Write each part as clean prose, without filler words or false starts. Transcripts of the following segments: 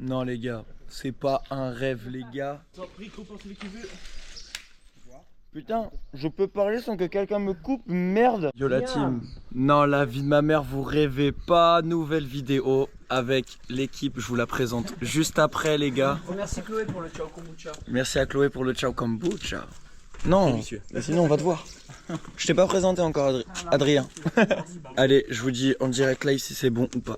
Non les gars, c'est pas un rêve les gars. Putain, je peux parler sans que quelqu'un me coupe, merde. Yo la team, non la vie de ma mère, vous rêvez pas. Nouvelle vidéo avec l'équipe, je vous la présente juste après les gars. Merci Chloé pour le ciao kombucha. Merci à Chloé pour le ciao kombucha. Non, mais sinon on va te voir. Je t'ai pas présenté encore Adrien. Allez, je vous dis en direct live si c'est bon ou pas.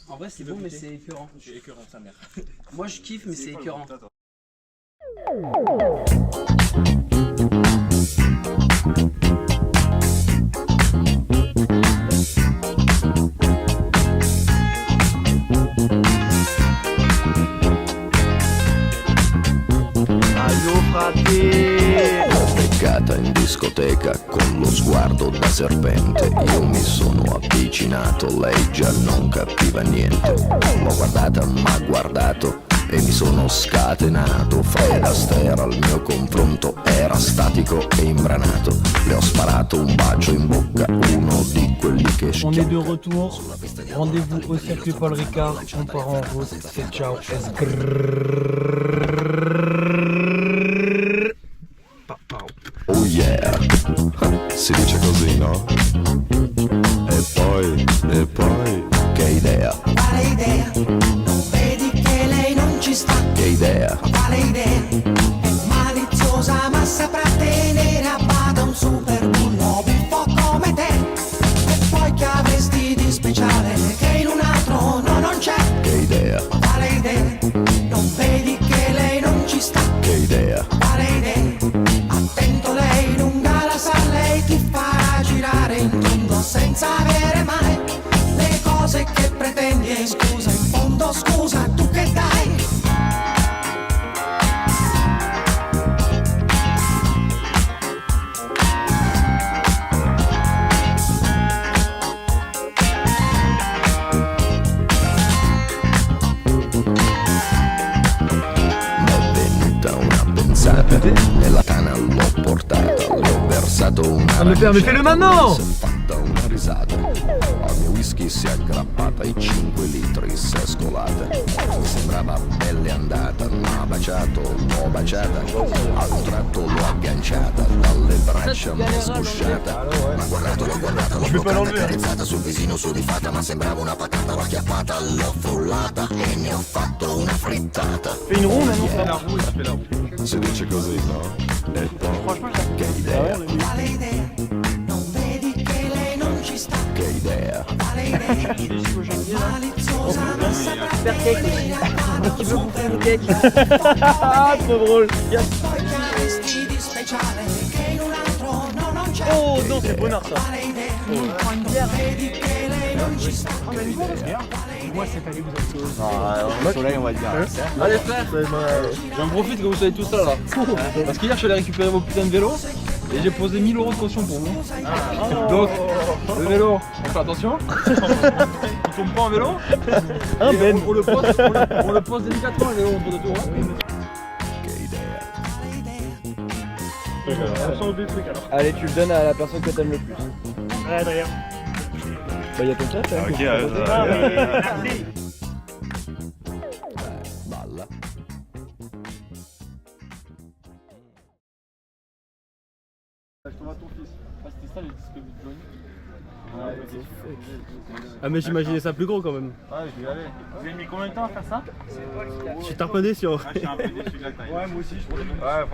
En vrai c'est bon mais c'est écœurant. C'est écœurant sa mère. Moi je kiffe mais c'est écœurant. Beccata in discoteca con lo sguardo da serpente. Io mi sono avvicinato, lei già non capiva niente. L'ho guardata, m'ha guardato e mi sono scatenato. Fred Astaire al mio confronto era statico e imbranato. Le ho sparato un bacio in bocca, uno di quelli che On est de retour, rendez-vous au circuit Paul Ricard, on part en route, c'est ciao, Oh yeah, si dice così, no? E poi, che idea? Quale idea? Non vedi che lei non ci sta? Che idea? Quale idea? È maliziosa ma saprà tenere a bada un super bullo buffo come te. E poi che avresti di speciale che in un altro no non c'è? Che idea? Quale idea? Non vedi che lei non ci sta? Che idea? Quale idea? Attento lei lunga la sa, lei ti farà girare in tondo senza avere mai le cose che pretendi. E scusa, in fondo scusa, tu che dai? M'è venuta una pensata e la tana l'ho portata. Le ho versato una mais fais-le maintenant! si è fatta una risata. Al mio whisky si è aggrappata e 5 litri si è scolata. Mi sembrava pelle andata, m'ha baciato, l'ho baciata. A un tratto l'ho agganciata, dalle braccia m'ho sgusciata. M'ha guardato, l'ho guardata, l'ho toccata, carezzata sul visino sudifata. Ma sembrava una patata, l'ho acchiappata, l'ho frullata e ne ho fatto una frittata. Fais une roue maintenant. Si dice così, no? E poi, che idea? Quale idea? Non vedi che lei non ci sta? Che idea? Quale idea? Maliziosa ma saprà tenere a bada un super Ah, trop drôle. poi che avresti di speciale che in un altro no non c'è? Oh non, c'est bonheur ça. Quale idea? Non vedi che lei non ci sta? Moi cette année vous êtes Le soleil on va le dire. Allez frère, j'en profite que vous soyez tous là. Parce qu'hier je suis allé récupérer vos putains de vélos et j'ai posé 1000 € de caution pour vous. Donc le vélo, on fait attention. On tombe pas en vélo. Et on le pose délicatement le vélo autour de tout. Allez, tu le donnes à la personne que t'aimes le plus. Ouais, Adrien. Bah y'a ton chat hein. Merci. Balla. Ah mais j'imaginais ça plus gros quand même. Ouais, je vais y aller. Vous avez mis combien de temps à faire ça? Je suis tarpin déçu en Je vrai. suis un peu déçu de la taille. Ouais, moi aussi, je trouve. Ouais,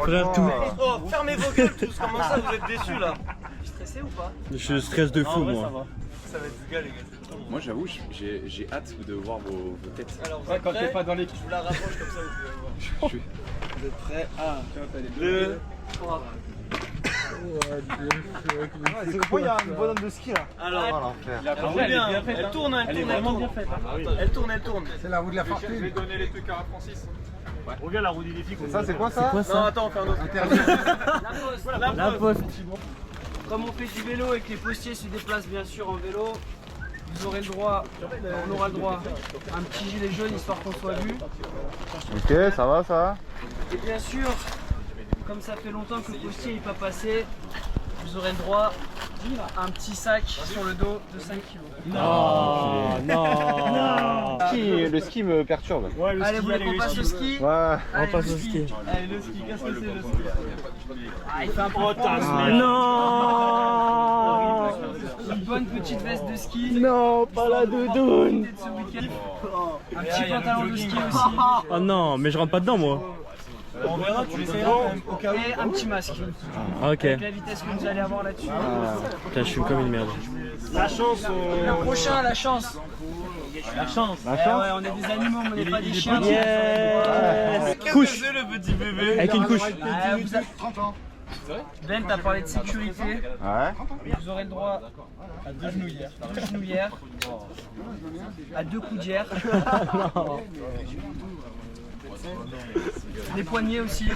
Frère, franchement. Oh, fermez vos gueules tous, comment ça vous êtes déçus là? Stressé ou pas? Je stresse de fou Non, ouais, ça moi. va. Ça va être du gars les gars. Moi j'avoue, j'ai hâte de voir vos têtes. Alors, Ouais, quand t'es pas dans l'équipe. je vous la rapproche comme ça vous pouvez voir. Vous êtes prêts? 1, 2, 3. C'est pourquoi il y a un bonhomme de ski là? Alors, Voilà, elle roule bien, elle tourne, elle tourne, elle tourne. Elle tourne, elle tourne. c'est la roue de la Je vais donner les trucs à Francis. Regarde la roue des défis. Ça, c'est quoi ça? Non, attends, on fait un autre. La poste. La poste. Comme on fait du vélo et que les postiers se déplacent bien sûr en vélo, vous aurez le droit, on aura le droit à un petit gilet jaune histoire qu'on soit vu. Ok, ça va, ça va. Et bien sûr, comme ça fait longtemps que le postier n'est pas passé, vous aurez le droit à un petit sac sur le dos de 5 kg. Non, non. Le ski me perturbe. Ouais, Allez, vous voulez qu'on passe au ski? Ouais. Allez, passe le au ski. Allez, le ski, qu'est-ce que c'est le ski? Ah, il fait un peu froid. Non. Une bonne petite veste de ski. Non, pas la doudoune. De ce week-end. Un petit pantalon de ski aussi. Oh non, mais je rentre pas dedans moi. On verra, tu essaieras au cas où. Et un petit masque. Ah, ok. Avec la vitesse que vous allez avoir là-dessus. Putain, je suis comme une merde. La chance. Le prochain, la chance. La chance. Eh ouais, on est des animaux, on n'est pas des chiens. Yes. Couche. Le petit bébé. Avec une couche. Vous avez 30 ans. Ben, t'as parlé de sécurité. Ouais. Vous aurez le droit à 2 genouillères, à 2 coudières, des poignets aussi,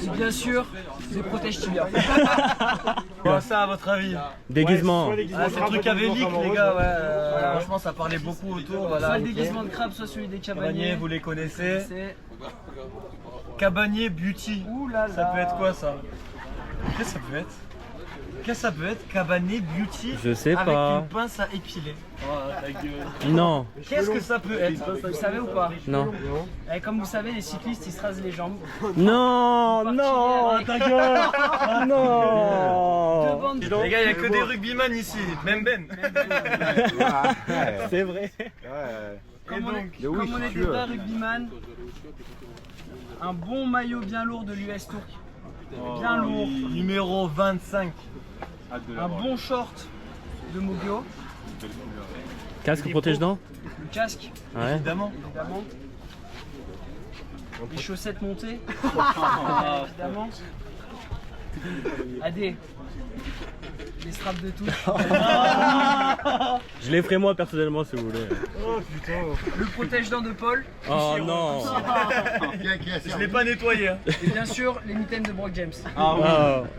et bien sûr des protège-tibias. Ça, à votre avis? Déguisement. C'est un truc avélique, les gars. Ouais. Franchement, ça parlait beaucoup autour. Voilà. Soit le déguisement de crabe, soit celui des cabaniers. Vous les connaissez. C'est... Cabanier beauty. Ouh là là. Ça peut être quoi ça? Qu'est-ce que ça peut être? Qu'est-ce que ça peut être? Cabanier beauty. Je sais avec pas. une pince à épiler. Non. Qu'est-ce que ça peut être? Vous savez ou pas? Non. Et comme vous savez, les cyclistes ils se rasent les jambes. Non, non. Ta gueule. Non. Deux bandes. Les gars, il n'y a que des rugbyman ici, même Ben. C'est vrai. Comme on est des vrais rugbyman, un bon maillot bien lourd de l'US Tour. Bien lourd. Numéro 25. Un bon short de Mogio. Casque protège-dents. Le casque, Ouais. Évidemment. évidemment. Les chaussettes montées. Évidemment. Adé. Les straps de touche. Je les ferai moi personnellement si vous voulez. Le protège-dents de Paul. Oh non. Je l'ai pas nettoyé. Hein. Et bien sûr, les mitaines de Brock James. Oh.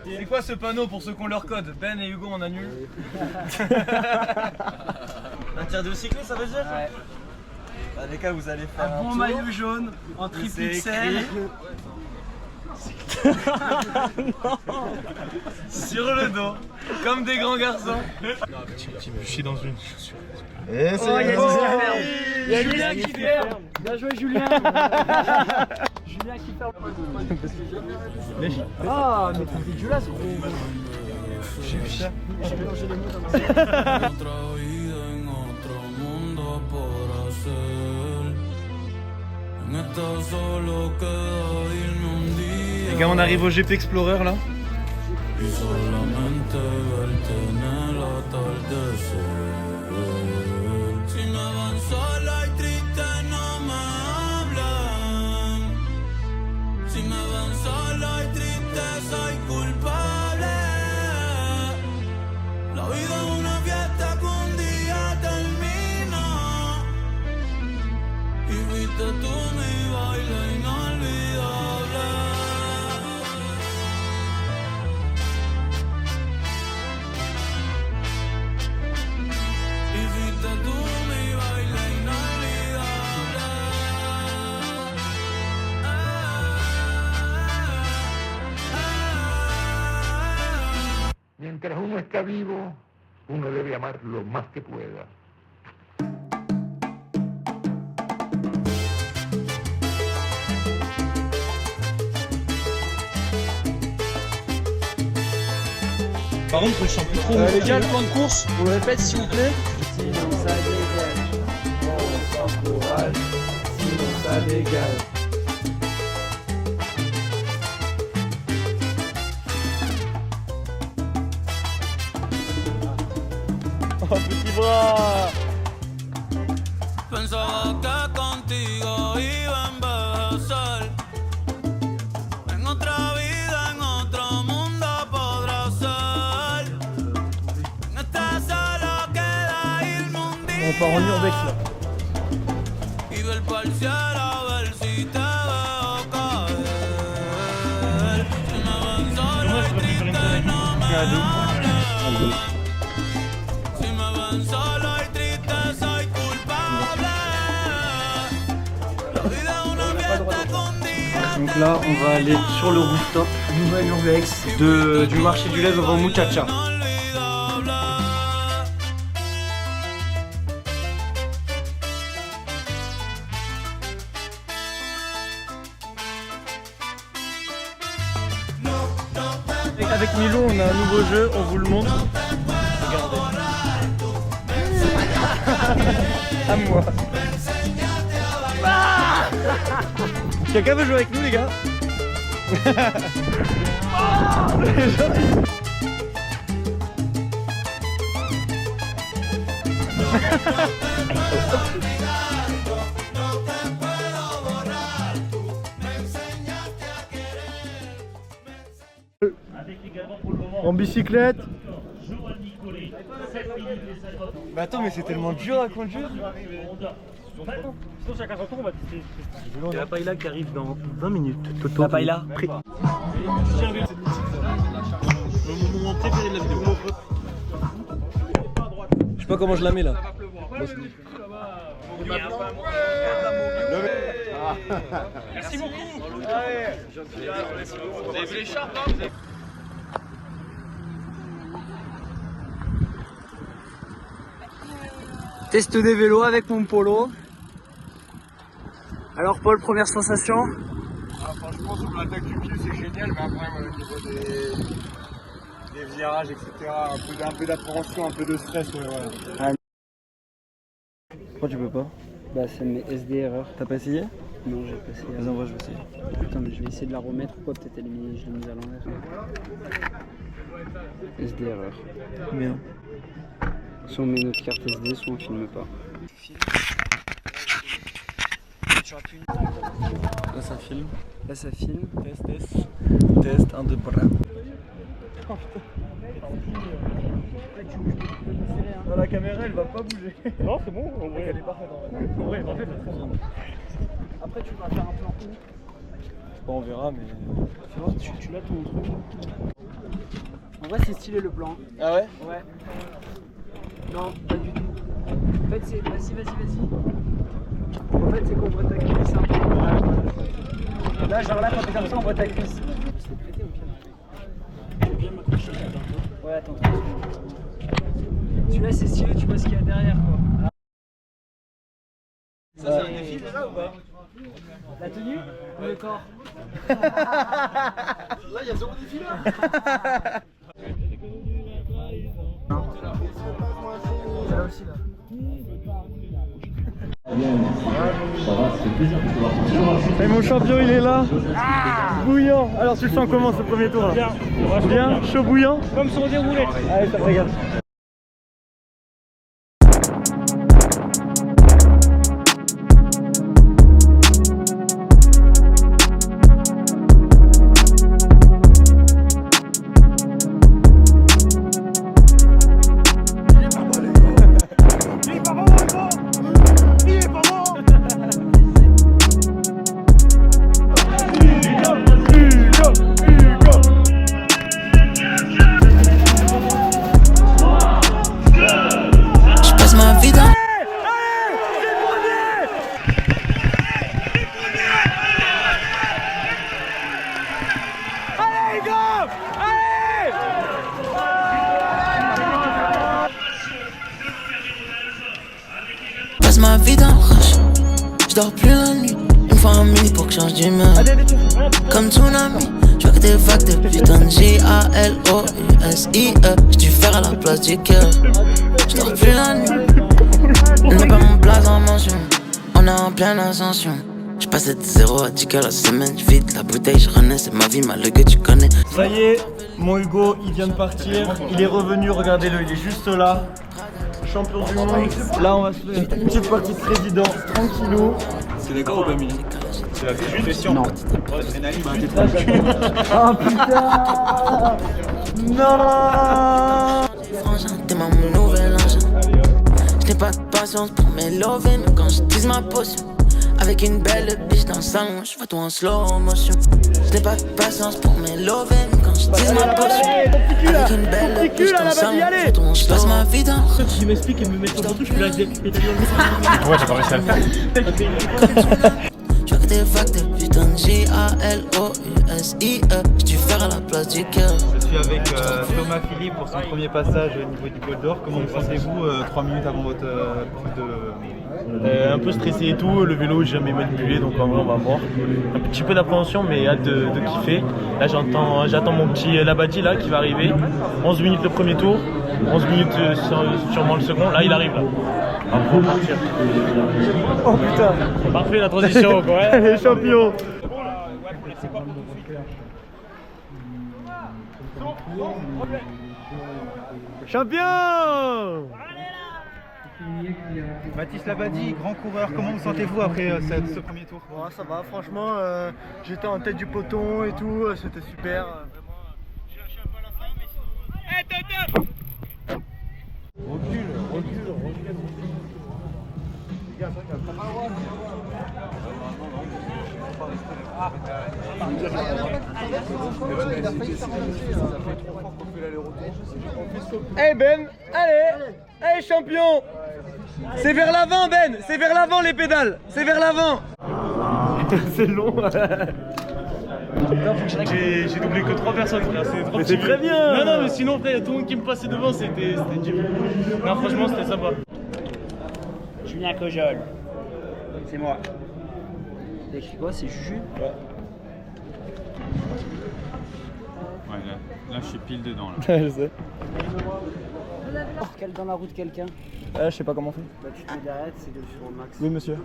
C'est quoi ce panneau pour ceux qui ont leur code? Ben et Hugo, on annule. Interdit au cycliste, ça veut dire? Ouais. Bah, les gars, vous allez faire Un bon tour. maillot jaune en triple C'est XL. écrit. Sur le dos, comme des grands garçons. Je suis dans une chaussure. Et Oh, il y a Oh, Julien qui ferme. Bien joué, Julien. Julien qui ferme. Ah, mais t'es dégueulasse, gros. J'ai vu ça. J'ai mélangé les mots dans ma tête. Les gars, on arrive au GP Explorer là. Mientras uno está vivo, uno debe amar lo más que pueda. Par contre, je sens plus trop. Les gars, le plan de course, on le répète s'il vous plaît. Oh, petit bras. Pensaba que contigo iba a envejecer. En otra vida, en otro mundo podrá ser. En esta solo queda irme un día. On part en urbex là. Y ver parcial a ver si te veo caer. Si me ven solo y triste no me hablen. Si me ven solo y triste soy culpable. La vida es una fiesta con día Donc là, on va aller sur le rooftop, nouvelle urbex du marché du lait devant Muchacha. Avec Milo, on a un nouveau jeu, on vous le montre. Regardez. À moi. Ah, quelqu'un veut jouer avec nous, les gars? En bicyclette. Mais attends, mais c'est tellement dur à conduire. Sinon, chacun son tour, on va tester. Il y a la paella qui arrive dans 20 minutes. Toto. La paella. Le moment préféré de la vidéo. Je sais pas comment je la mets là. Merci beaucoup. Vous avez vu l'écharpe là? Test des vélos avec mon polo. Alors Paul, première sensation? Franchement, sur l'attaque du pied, c'est génial, mais après, au niveau des virages, etc., un peu d'appréhension, un peu de stress, ouais. Pourquoi tu peux pas? Bah c'est mes SD erreurs. T'as pas essayé? Non, j'ai pas essayé. Vas-y, en vrai, je vais essayer. Attends, mais je vais essayer de la remettre. Pourquoi peut-être je l'ai mise à l'envers. SD erreur. Bien. Soit on met notre carte SD, soit on filme pas. Là, ça filme. Là ça filme. Test, 1, 2, bras. Dans la caméra, elle va pas bouger. Non, c'est bon, en vrai. Elle est parfaite en fait. Ouais, en fait, Après, tu vas faire un plan où? on verra, mais. Tu vois, tu l'as ton truc. En vrai, c'est stylé le plan. Ah ouais? Ouais. Non, pas du tout. En fait, c'est. Vas-y. En fait, c'est qu'on voit ta cuisse. Hein. Là, genre là, quand t'es comme ça, on voit ta cuisse. Je t'ai prêté au pire. Je vais bien m'accrocher là. Ouais, attends. Celui-là, c'est stylé, tu vois ce qu'il y a derrière quoi. Ça, c'est un défi déjà ou pas? La tenue ou le corps? Là, il y a zéro défi là. C'est là aussi là. Et mon champion, il est là. Bouillant. Alors, tu le sens comment ce premier tour là? Bien, chaud bouillant. Comme sur des roulettes. Allez, ça me régale. Passe ma vie dans le rush. Je dors plus la nuit. Une fois en minuit pour que je change d'humeur. Comme tsunami. Je vois que des vagues de putain de J-A-L-O-U-S-I-E. J'ai dû faire à la place du cœur. Je dors plus la nuit. Elle n'est pas mon place en mention. On est en pleine ascension. Je passais de 0 à 10K la semaine. Je vide la bouteille, je renais. C'est ma vie, malgré que tu connais. Ça y est, mon Hugo, il vient de partir. Il est revenu, regardez-le, il est juste là. Champion du monde. Là, on va se faire une petite partie de président, tranquillou. C'est d'accord ou pas, Milo? C'est la pression. Non. Oh putain. Non. Frangin, t'es mon nouvel engin. Je n'ai pas de patience pour mes lovés, mais quand je tease ma potion, avec une belle biche dans le salon, je vois tout en slow motion. Je n'ai pas de patience pour mes lovés, mais quand je tease ma potion, avec une belle biche dans le salon, je vois tout en slow. Je passe ma vie dans le rush. Tu m'expliques et me mettre sur ton truc, je peux la pédaler. Ouais, j'ai pas réussi à le faire. Je vois que des vagues de putain de J-A-L-O-U-S-I-E. J'dû faire à la place du cœur. Je suis avec Thomas Philippe pour son premier passage au niveau du Bol d'Or. Comment vous sentez-vous 3 minutes avant votre prise de... Un peu stressé et tout, le vélo j'ai jamais manipulé donc en vrai on va voir. Un petit peu d'appréhension mais hâte de kiffer. Là j'attends mon petit Labadie là qui va arriver. 11 minutes le premier tour, 11 minutes sûrement le second, là il arrive là. Après on va partir. Oh putain. Parfait la transition quoi. Ouais. Les champions. Champion. Baptiste Labadie, grand coureur, comment vous sentez-vous après ce premier tour? Bon, ça va, franchement, j'étais en tête du peloton et tout, c'était super. J'ai lâché un peu à la fin, mais sinon... Recule. Les gars, c'est vrai qu'il y a pas le droit. Eh Ben, allez champion. C'est vers l'avant Ben, c'est vers l'avant les pédales, c'est vers l'avant. C'est long. J'ai doublé que 3 personnes frère, c'est trop Mais c'est très bien. Non mais sinon frère, tout le monde qui me passait devant c'était dur. Non franchement c'était sympa. Julien Cojol. C'est moi. T'as écrit quoi? C'est Juju? Ouais, là je suis pile dedans là. Je sais. Quel dans la route quelqu'un? Je sais pas comment on fait. Bah tu te mets derrière, c'est sur le max. Oui monsieur.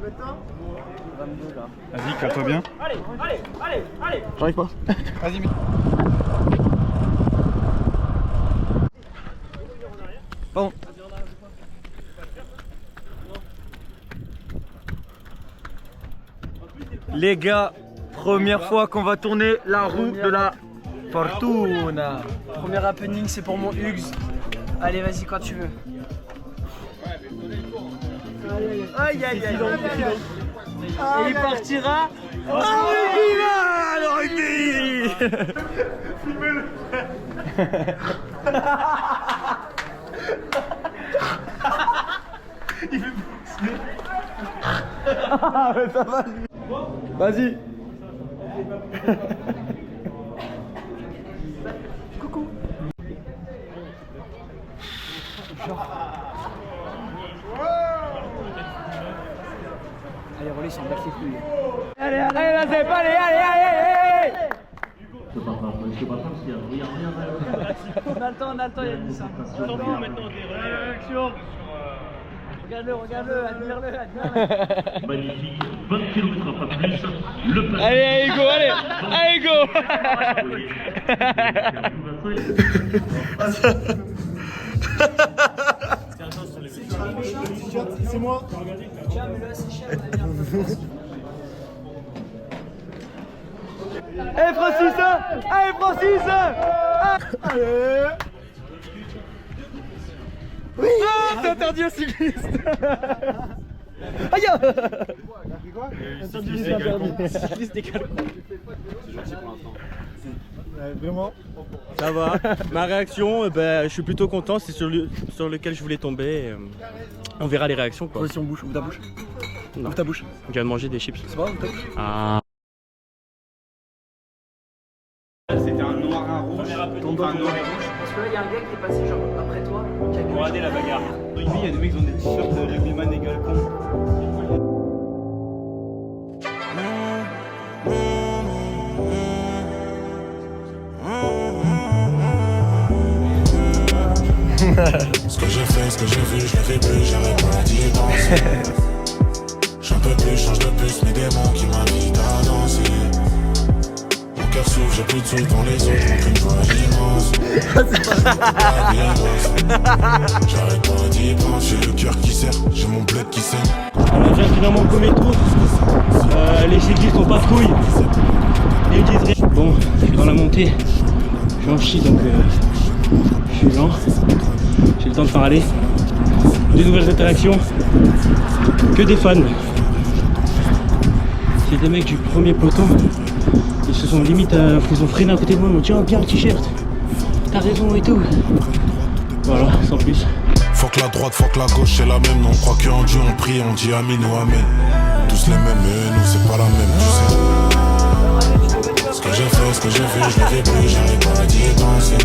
22 là. Vas-y, calme-toi bien. Allez. J'arrive pas. Vas-y, mais... Pardon. Les gars, première fois qu'on va tourner la roue de la Fortuna. Premier happening, c'est pour mon Hugues. Allez, vas-y quand tu veux. Aïe. Et il partira. Le rugby. Il fait ah mais ça va. Vas-y. Coucou. Allez, relais, c'est une balle qui couille. Allez, là c'est pas, allez. On a le temps, il a dit ça. Maintenant des réactions. Regarde-le, admire-le. Magnifique, 20 km pas plus. Le passage. Allez, go, allez, go. C'est moi. Tiens, mais là, c'est cher, on a bien. Allez Francis. Allez. Oui. C'est interdit aux cyclistes. Aïe. Interdit. Cycliste décalé. C'est gentil pour l'instant. Vraiment. Ça va. Ma réaction, je suis plutôt content, c'est sur lequel je voulais tomber. On verra les réactions quoi. Position bouche, ouvre ta bouche. Non. Ouvre ta bouche. Je viens de manger des chips. C'est pas ouvre ta bouche. Ah. C'était un noir, un rouge. Ton doigt, un noir et rouge. Parce que là, il y a un gars qui est passé genre après toi. Qui a gueulé. Regardez la bagarre. Rugby, il y a des mecs qui ont des t-shirts rugbyman égal con. Ce que j'ai fait, ce que j'ai vu, je le fais plus, j'avais pas d'y penser. J'en peux plus, change de plus, mes démons qui m'invitent à danser. Mon cœur s'ouvre, j'ai plus de sous dans les autres, mon qu'une joie immense. J'arrête pas d'y penser, j'ai le cœur qui serre, j'ai mon bled qui saigne. On a déjà finalement le premier tour. Les cyclistes sont pas de couilles. Et ils disent rien. Bon, je suis dans la montée. Je suis en chie donc je suis lent. J'ai le temps de parler. Des nouvelles interactions. Que des fans. C'est des mecs du premier peloton. Ils se sont limite ils ont freiné à côté de moi. Ils m'ont dit oh bien le t-shirt. T'as raison et tout. Voilà, sans plus. Faut que la droite, faut que la gauche, c'est la même. Non, on croit qu'en Dieu on prie, on dit amin ou amen. Tous les mêmes, mais nous c'est pas la même, tu sais. que j'ai fait, ce que j'ai vu, je ne vais plus, j'arrive pas d'y penser.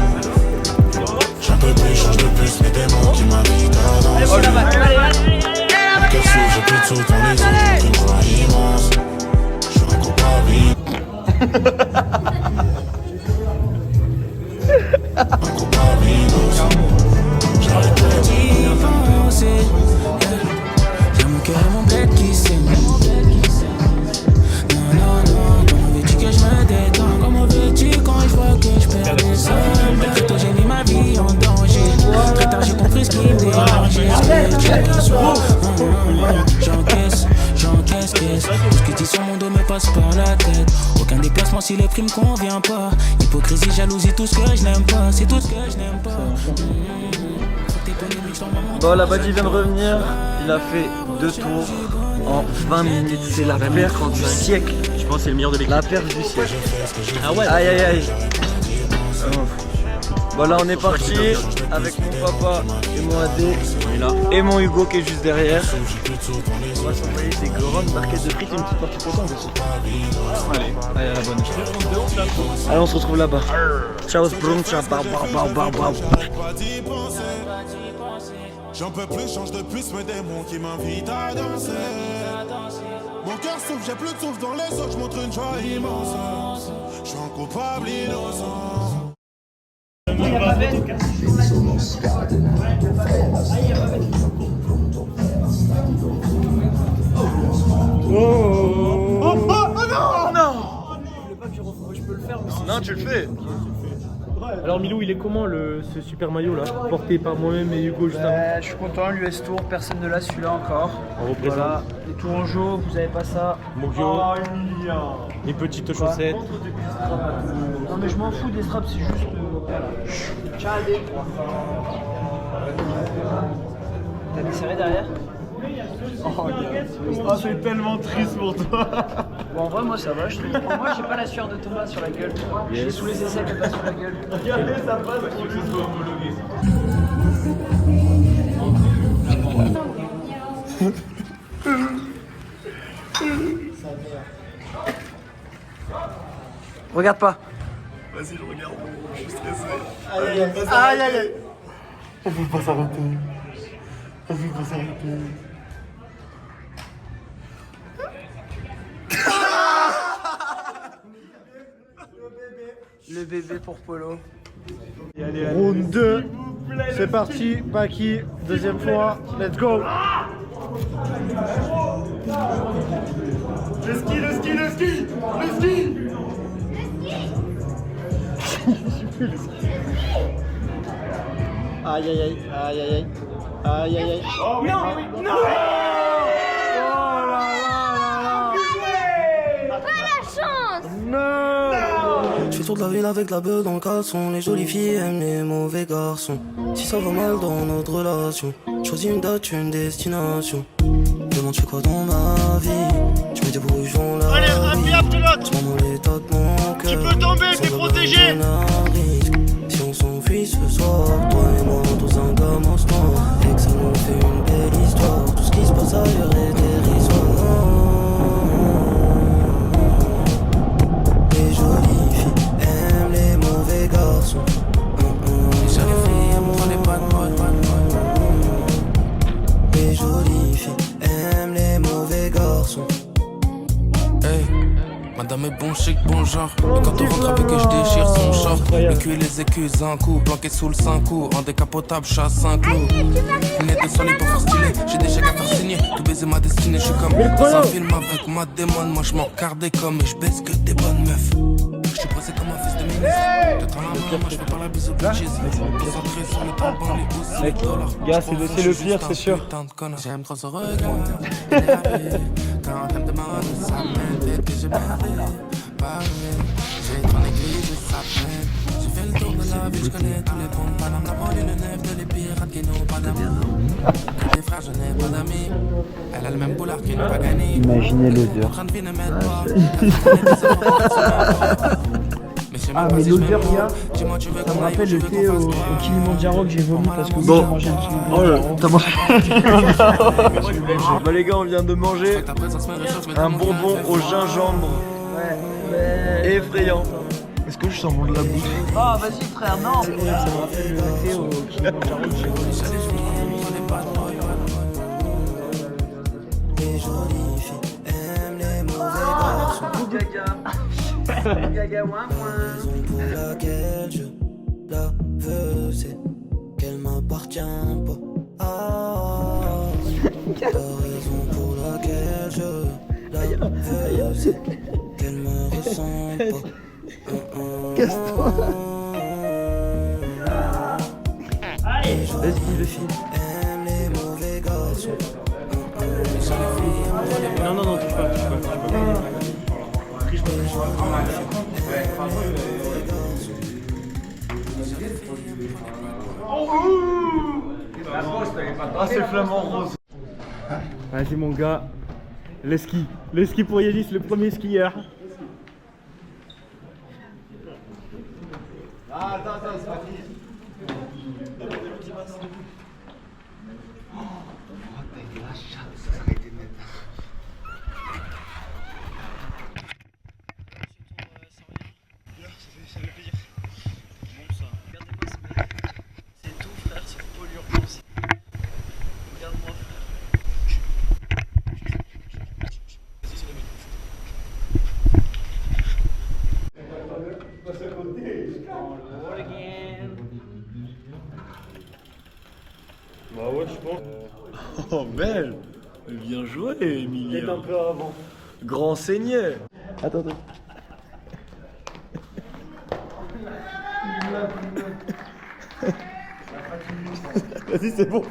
J'en peux plus, change de plus, les démons qui m'invitent à danser. Mon cœur s'ouvre, j'ai plus de sous dans les yeux, j'ai une joie immense. Je suis un coupable. Un coupable innocent. J'arrête pas d'y penser. J'ai mon cœur et mon bled qui saigne. Non, non, non, comment veux-tu que je me détends? Comment veux-tu quand il faut que je perde des sommes? Très tôt j'ai mis ma vie en danger. Très tard j'ai compris ce qui me dérangeait. J'encaisse, qu'est-ce que dis sur mon dos me passe par la tête. Aucun déplacement si le prix me convient pas. Hypocrisie, jalousie, tout ce que je n'aime pas. C'est tout ce que je n'aime pas. Bon, la Badji vient de revenir. Il a fait 2 tours en 20 minutes. C'est la perte du siècle. Je pense que c'est le meilleur de l'équipe. La perte du siècle. Ah ouais. Aïe aïe aïe. Bon là on est parti avec mon papa et mon AD et mon Hugo qui est juste derrière. On va s'envoyer des grandes barquettes de frites et une petite partie poisson dessus. Allez, à la bonne. Allez, on se retrouve là-bas. Ciao, brunch, J'en peux plus, change de plus, mes démons qui m'invitent à danser. Mon cœur souffle, j'ai plus de souffle dans les os, je montre une joie immense. Je suis un coupable innocent. Non, tu le fais. Alors Milou, il est comment ce super maillot là, porté par moi-même et Hugo juste avant? Je suis content, l'US Tour, personne ne l'a celui-là encore. On représente. Voilà, les Tourangeaux, vous avez pas ça. Mojo, les petites chaussettes. Non mais je m'en fous des straps, c'est juste... Ciao Adé. T'as des serrés derrière? Oh, c'est tellement triste pour toi. Bon, en vrai, moi ça va, je trouve. Moi j'ai pas la sueur de Thomas sur la gueule. J'ai sous les aisselles, mais pas sur la gueule. Regardez, ça passe pour que ce soit homologué. Regarde pas. Vas-y, je regarde, je suis stressé. Aïe aïe aïe. On peut pas s'arrêter. On peut pas s'arrêter. Le bébé pour Polo. Round 2. C'est parti, Baki, deuxième fois. Let's go. Le ski, le ski, le ski, le ski. Aïe aïe aïe, aïe aïe aïe. Aïe aïe aïe. Oh oui, non, non. Je fais le tour de la ville avec la beuh dans le caleçon. Les jolies filles aiment les mauvais garçons. Si ça va mal dans notre relation, choisis une date, une destination. Demande je fais quoi dans ma vie. Je me débrouille, je vends la vie. Allez, en ce moment l'état de mon cœur. Tu peux tomber, t'es protégé. Si on s'enfuit ce soir, toi et moi dans un gamos noir, et que ça nous fait une belle histoire. Tout ce qui se passe ailleurs est dérisoire. Les jolies filles aiment les mauvais garçons. Les jolies filles aiment les bad boys. Les jolies filles aiment les mauvais garçons. Hey, madame est bon chic, bon genre. Et quand on rentre avec que je déchire son short. Le cul et les écus, un coup, planqué sous le 5 coups. En décapotable, chasse un clou. Lunettes de soleil pour faire stylé. J'ai des chèques à faire signer. Tout baiser ma destinée, je suis comme dans un film avec ma démon. Moi je m'en regardais comme et je baisse que des bonnes meufs. Je suis pressé comme un fils de ministre. De temps la main, moi je fais pas la bise au bitches. Concentré sur le temps, les pouces, les dollars. Gars, c'est le pire, c'est sûr. J'aime trop ce regard. Quand elle me demande ça m'aide, que je m'aide. J'ai trop négligé sa peine. J'ai fait le tour de la ville, je connais tous les ponts. Madame n'a volé le nef de les pirates qui n'ont pas d'amour. Des frères, je n'ai pas d'amis. Elle a le même boulard qui n'a pas gagné. Imaginez l'odeur. Ah mais l'odeur qu'il y a, ça me rappelle le thé au Kilimanjaro que j'ai vomi parce que bon. j'ai mangé un Kilimanjaro. Oh là, t'as mangé. Bah les gars, on vient de manger un bonbon au gingembre. Ouais, Effrayant. Est-ce que je sens bon de la bouche? Ah, vas-y, frère, non. Ça me rappelle l'été au Kilimanjaro de chez vous. Gaga. Gaga, ouin, ouin. Pour laquelle je la veux, c'est qu'elle m'appartient pas. Ah, la raison pour laquelle je la veux, c'est qu'elle me ressent pas. Casse-toi. Allez, vas-y, le film. Aime les mauvais garçons. Non, non, non, touche pas, touche pas. Triche pas, triche pas. Ah, c'est le flamant rose. Vas-y, mon gars. Le ski. Le ski pour Yanis, le premier skieur. Ah, attends, c'est pas fini. C'est tout, frère, c'est pour l'urgence. Regarde-moi, frère. Bah ouais, je pense. Oh, belle. Bien joué, Emilie. Peut-être un peu avant. Grand seigneur. Attends, attends. Vas-y, c'est bon.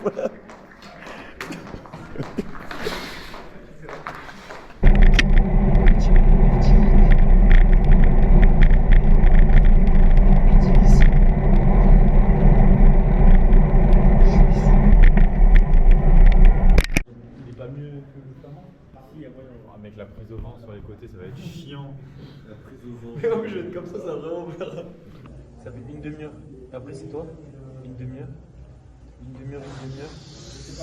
Avec la prise au vent sur les côtés, ça va être chiant. La prise au vent. Mais non, je vais être comme ça va vraiment faire. Ça fait une demi-heure. Après, c'est toi. Une demi-heure. Une demi-heure, une demi-heure.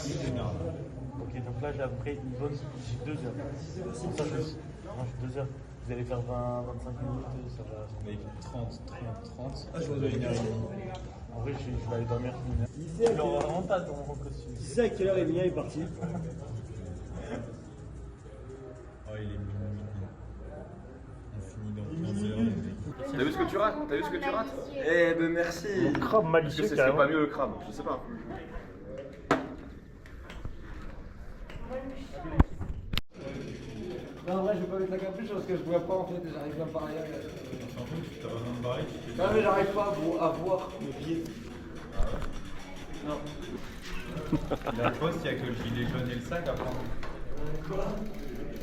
Une demi-heure. Ok, donc là, j'ai après une bonne. J'ai 2 heures. Ça, non, j'ai 2 heures. Vous allez faire 20-25 minutes, ça va. On est 30. Ah, je vois une heure et demie. En vrai, je vais aller dormir une heure. Qui sait à Alors, on va vraiment pas dans mon costume. Qui sait à quelle heure Emilien est parti? Oh, il est mignon. On finit dans 15 heures. T'as vu ce que tu rates? T'as vu ce que tu rates? Eh ben merci. Crabe Je malicieux, sais, c'est carrément. pas mieux le crabe, je sais pas. Non, en vrai, je vais pas mettre la capuche parce que je vois pas en fait et j'arrive même pas à rien. T'as besoin de barrer? Non, mais j'arrive pas à voir mes pieds. Non. La poste, il n'y a que le gilet jaune et le sac à prendre. Quoi?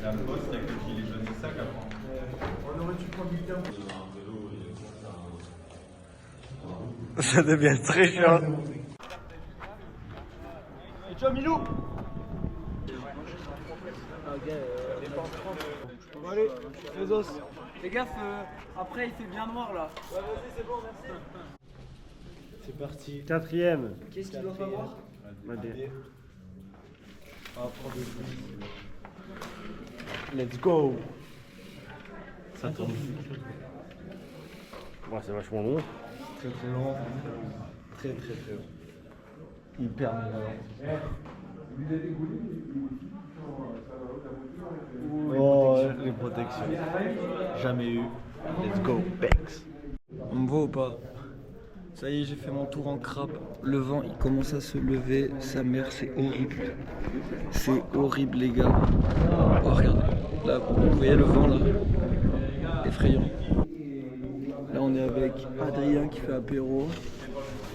La poste, il n'y a que le gilet jaune et le sac à prendre. On aurait dû prendre du temps. Ça devient très chiant. Et tu vois, Milou? Bon, allez, les os. Fais gaffe, après il fait bien noir là. Ouais, vas-y, c'est bon, merci. C'est parti. 4ème. Qu'est-ce qu'il doit pas voir? Madé. Let's go. Ça tourne. Ouais, c'est vachement long. Très très long. Très très très long. Hyper méga long. Oh, les protections. Jamais eu. Let's go, Bex. On me voit ou pas? Ça y est, j'ai fait mon tour en crabe. Le vent, il commence à se lever. Sa mère, c'est horrible. C'est horrible, les gars. Oh, regardez. Là, vous voyez le vent, là? Effrayant. Là, on est avec Adrien qui fait apéro.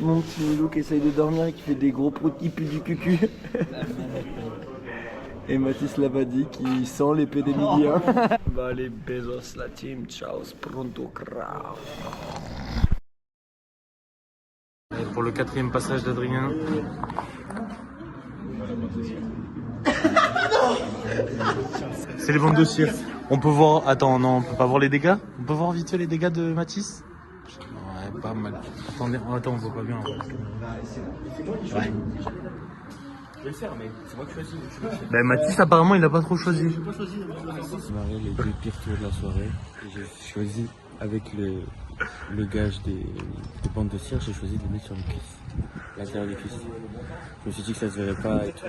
Mon petit Milou qui essaye de dormir et qui fait des gros proutes qui puent du cucu. Et Mathis Lavadi qui sent l'épée d'Emilien. Bah, allez, Bezos, la team. Ciao, pronto, crao. Et pour le 4ème passage d'Adrien. C'est les bandes de cire. On peut voir. Attends, non, on peut pas voir les dégâts. On peut voir vite fait les dégâts de Mathis. Ouais, pas mal. Attendez, attends, on voit pas bien. Ouais. Je vais le faire, mais c'est moi qui choisis. Ben Mathis, apparemment, il a pas trop choisi. J'ai pas choisi. Les 2 pires tours de la soirée. J'ai choisi avec le gage des bandes de cire, j'ai choisi de les mettre sur les cuisses, l'intérieur des cuisses. Je me suis dit que ça se verrait pas et tout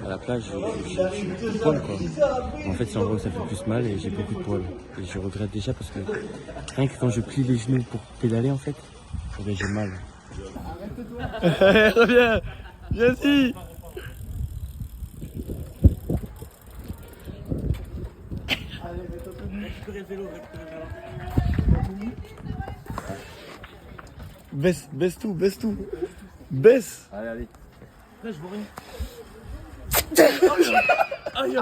à la plage, j'ai plus de poils quoi. En fait c'est en gros que ça fait plus mal et j'ai beaucoup de poils. Et je regrette déjà parce que rien que quand je plie les genoux pour pédaler en fait, j'ai mal. Reviens, viens ici. Baisse tout, baisse tout. Baisse. Allez, allez. Là, je vois rien. Aïe.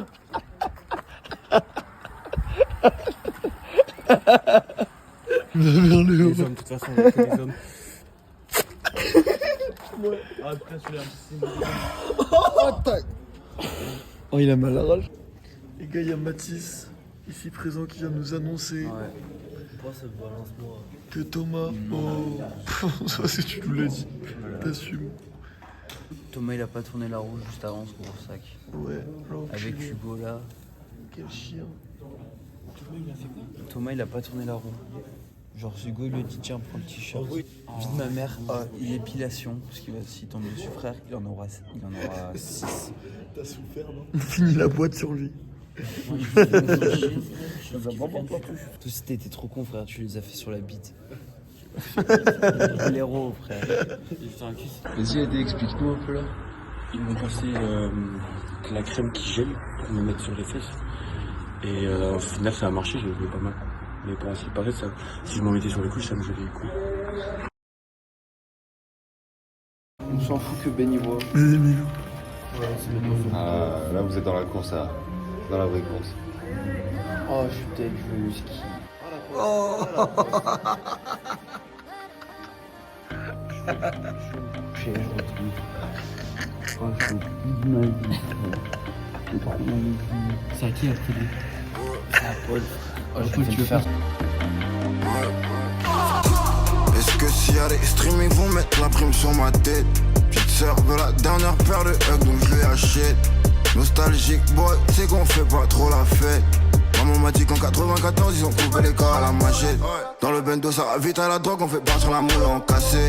Les hommes, de toute façon, on a que les hommes. Ah putain, celui-là, oh, il a mal à la rage. Les gars, il y a Mathis, ici présent, qui vient nous annoncer que Thomas... Oh, ça c'est tu nous l'as dit, t'assumes. Thomas il a pas tourné la roue juste avant ce gros sac. Ouais, avec Hugo là. Quel chien. Thomas il a pas tourné la roue. Genre Hugo il lui dit tiens prends le t-shirt. Vite ma mère, il est épilation, parce qu'il va s'il tombe dessus frère, il en aura 6. T'as souffert non? Il finit la boîte sur lui. Toi si t'étais trop con frère, tu les as fait sur la bite. L'héros frère. Vas-y Adé, explique-nous un peu là. Ils m'ont passé la crème qui gèle pour me mettre sur les fesses. Et au final ça a marché, je l'ai pas mal. Mais pour ainsi paraît, ça, si je m'en mettais sur les couilles, ça me gelait les couilles. On s'en fout que Ben y voit. Là vous êtes dans la course, dans la vraie course. Oh je suis dead, je veux le ski. C'est à qui après lui? C'est à Paul. Oh, je peux le faire. Est-ce que s'il y a des streaming vont mettre la prime sur ma tête? Petite sœur veut la dernière paire de Hug donc je lui achète. Nostalgique boy, c'est qu'on fait pas trop la fête. Maman m'a dit qu'en 94 ils ont coupé les corps à la machette. Dans le bendo ça va vite à la drogue, on fait partir la moule en cassé.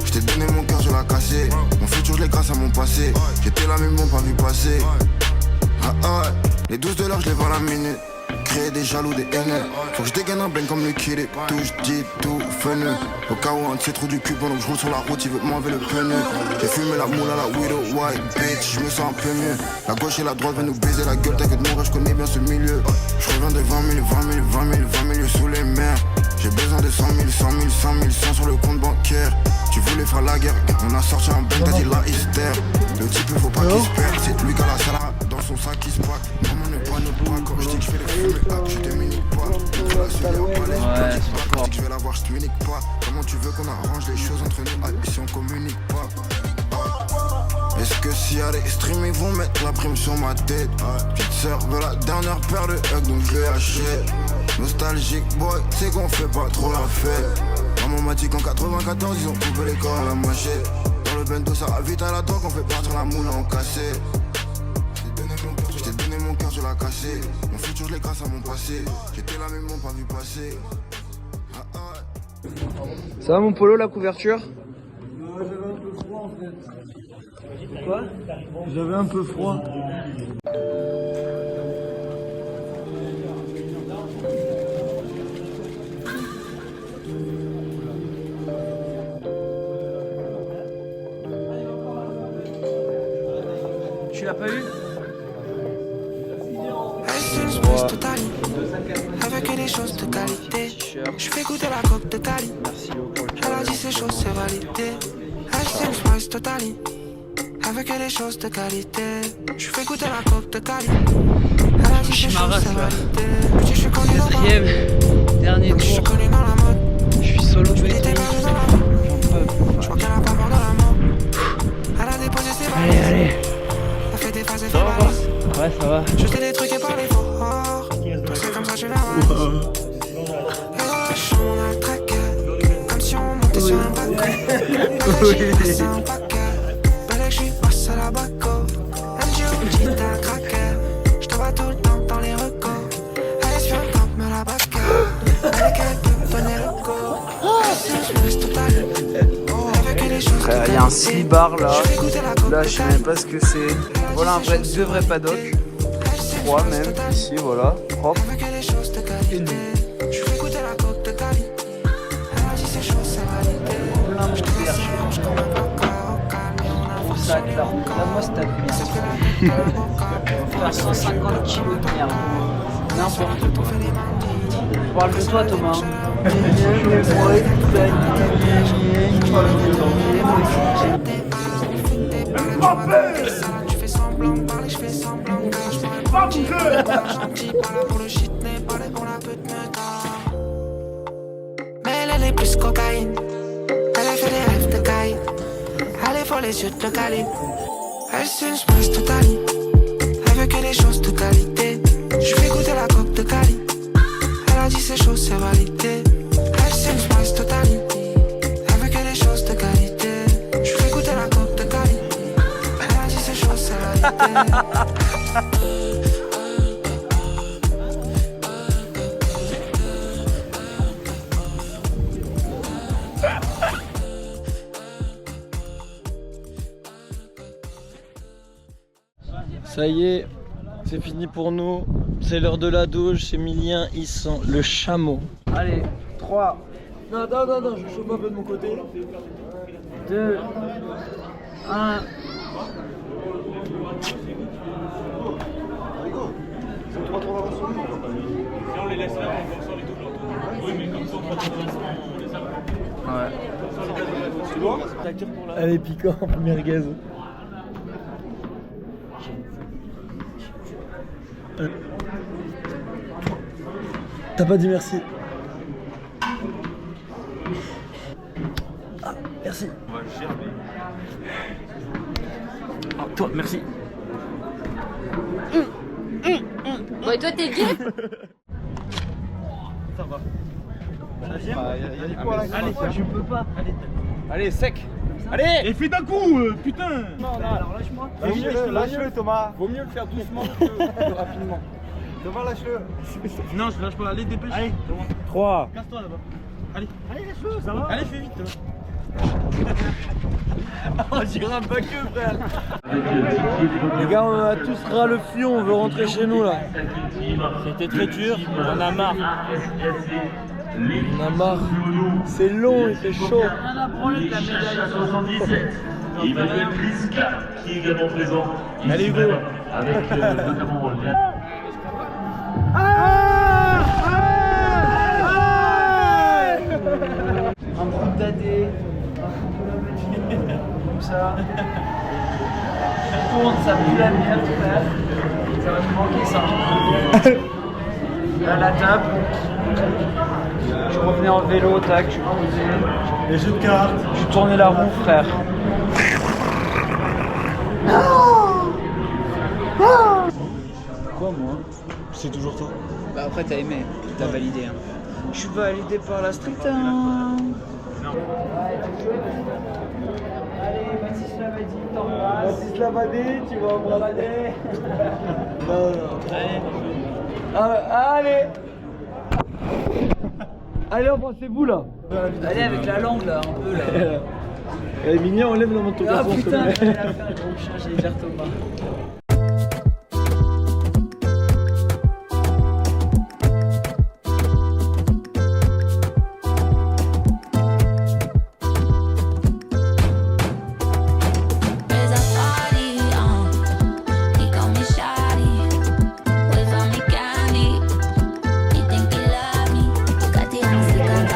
Je t'ai donné mon cœur, je l'ai cassé. Mon futur je l'ai grâce à mon passé. J'étais là mais mon pas vu passer. Les 12 de l'heure je les vends la minute. Créer des jaloux, des haineux. Faut que je dégaine un bling comme le kid. Touche, dit, tout, funeux. Au cas où un de ces trous du cul pendant que je roule sur la route, il veut m'enlever le pneu. J'ai fumé la moule à la widow white bitch, je me sens un peu mieux. La gauche et la droite viennent nous baiser la gueule, t'inquiète mon gars, je connais bien ce milieu. Je reviens de 20 000 sous les mers. J'ai besoin de 100 000 sur le compte bancaire. Tu voulais faire la guerre, on a sorti un bang, t'as dit la hystère. Le type faut pas qu'il se perde, c'est lui qui a la salade dans son sac qui se pack. Maman ne prend pas quand je dis que je fais les fumées, je te minique pas. Je dis que je vais la voir, je te minique pas. Comment tu veux qu'on arrange les choses entre nous si on communique pas? Est-ce que s'il y a des streaming vont mettre la prime sur ma tête? Petite sœur veut la dernière paire de Hug donc je lui achète. Nostalgique boy, c'est qu'on fait pas trop la fête. Maman m'a dit qu'en 94 ils ont coupé les corps à la machette. Dans le bendo ça va vite à la drogue, on fait partir la moule en cassé. Je t'ai donné mon cœur, je l'ai cassé. Mon futur je l'ai grâce à mon passé. J'étais là mais mon pas vu passer. Ça va mon polo la couverture? Quoi? J'avais un peu froid. Tu l'as pas eu? Avec des choses de qualité. Je fais goûter la coque de Cali. Elle a dit ces choses c'est validé. SM Spice Totali. Avec des choses de qualité. Je fais goûter la coque de Cali. Elle a dit ces choses c'est validé. Je suis connu dans la Quatrième, dernier tour. Je suis connu dans la mode. Je suis solo Je l'étais perdu dans la mode. Je crois qu'elle a pas peur de la mort. Elle a déposé ses valises. Allez. Elle fait des phases et fait valise. Ouais, ça va. Je t'ai des trucs et parler fort. C'est comme ça que je la valise. On a le tracker. Comme si on montait sur un bateau. J'ai passé un paquet. Belle je suis passé à la baco. NGO me dit t'es un cracker. Je te vois tout le temps dans les recos. Allez, je viens me la basket. un slip-bar là. Là, je sais même pas ce que c'est. Voilà un vrai, 2 vrais paddocks. 3 même, ici, voilà, propre. Et nous. Là, moi, c'est ta On va faire 150 kilos de merde. N'importe quoi. Je parle de toi, Thomas. Mais elle est plus cocaïne. Elle a fait des rêves de caille. Elle est folle les yeux de calibre. Elle c'est une smash totale. Elle veut que des choses de qualité. Je fais goûter la coque de Cali. Elle a dit ces choses c'est validé. Elle c'est une smash totale. Elle veut que des choses de qualité. Je fais goûter la coque de Cali. Elle a dit ces choses c'est validé. Ça y est, c'est fini pour nous. C'est l'heure de la douche. C'est Emilien, il sent le chameau. Allez, 3, Non, je chauffe un peu de mon côté. 2, 1. Si on les laisse là, on sort les doubles. Oui, mais comme ça, on prend on les a. Ouais. C'est bon? Allez, piquant, merguez. T'as pas dit merci. Ah, merci. On va le gerber. Ah, toi, merci. Bon, et toi, t'es bien? Ça va. Allez, je peux pas. Allez, sec. Allez! Et fais d'un coup, putain! Non, alors lâche-moi. Lâche-le, Thomas. Vaut mieux le faire doucement que rapidement. Thomas, lâche-le. Non, je lâche pas. Allez, dépêche. Allez, 3. casse-toi là-bas. Allez, lâche-le, ça va? Allez, fais vite. Oh, j'irai un pas que, frère. Les gars, on a tous ras le fion, on veut rentrer chez nous là. C'était très dur, on a marre. On a marre. C'est long, il fait chaud. On a branlé de la médaille 77. Emmanuel Priska qui est également présent. Allez, Hugo. Avec notamment Un groupe d'AD. Comme ça. Je tourne, ça pue la merde, frère. Ça va me manquer ça. Là, la table. Je revenais en vélo, tac, je suis posé. Les jeux de cartes. Je tournais la roue, frère. Quoi, moi? C'est toujours toi. Bah après t'as aimé, t'as validé. Hein. Je suis validé par la street. Hein. Non. Allez, Mathis Lavadi, t'embrasses. Mathis Lavadi, tu vas embrasser. Allez. Allez, embrassez-vous là. Allez avec la langue là, un peu là. Eh, Mignon, enlève le manteau. Ah putain, j'allais la faire, gros chien, j'allais dire Thomas.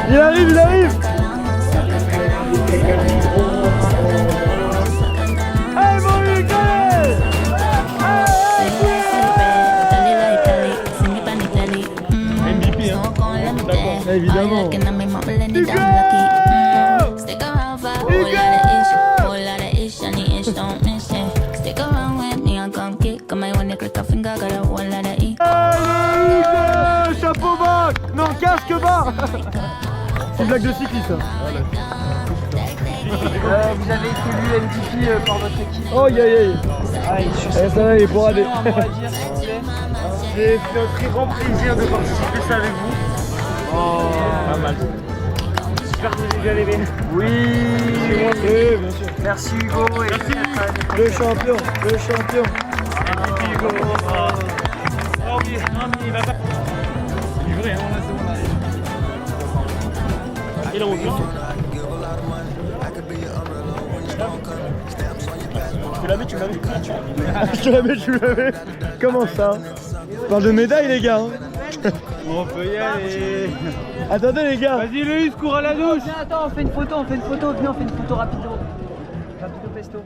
Il arrive, il arrive. Hey, mon Michael. MVP, hein. Évidemment. Chapeau bas. Non, casque bas. C'est une blague de cycliste. Vous avez été élu MVP par votre équipe. Oh, aïe. Ça va, il est pour aller. C'est un très grand plaisir de participer ça avec vous. Oh, pas mal. J'espère que vous êtes bien aimé. Oui, bien sûr. merci Hugo. Merci. Le champion, le champion. Hugo. Oh, il va pas. Livré, hein. Il est revenu. Tu l'avais, tu l'avais. Je te l'avais, tu l'avais. Comment ça? On parle de médaille les gars. On peut y aller. Attendez les gars. Vas-y Luis, cours à la douche. Attends, on fait une photo, Venez, on fait une photo rapidement. Rapido pesto.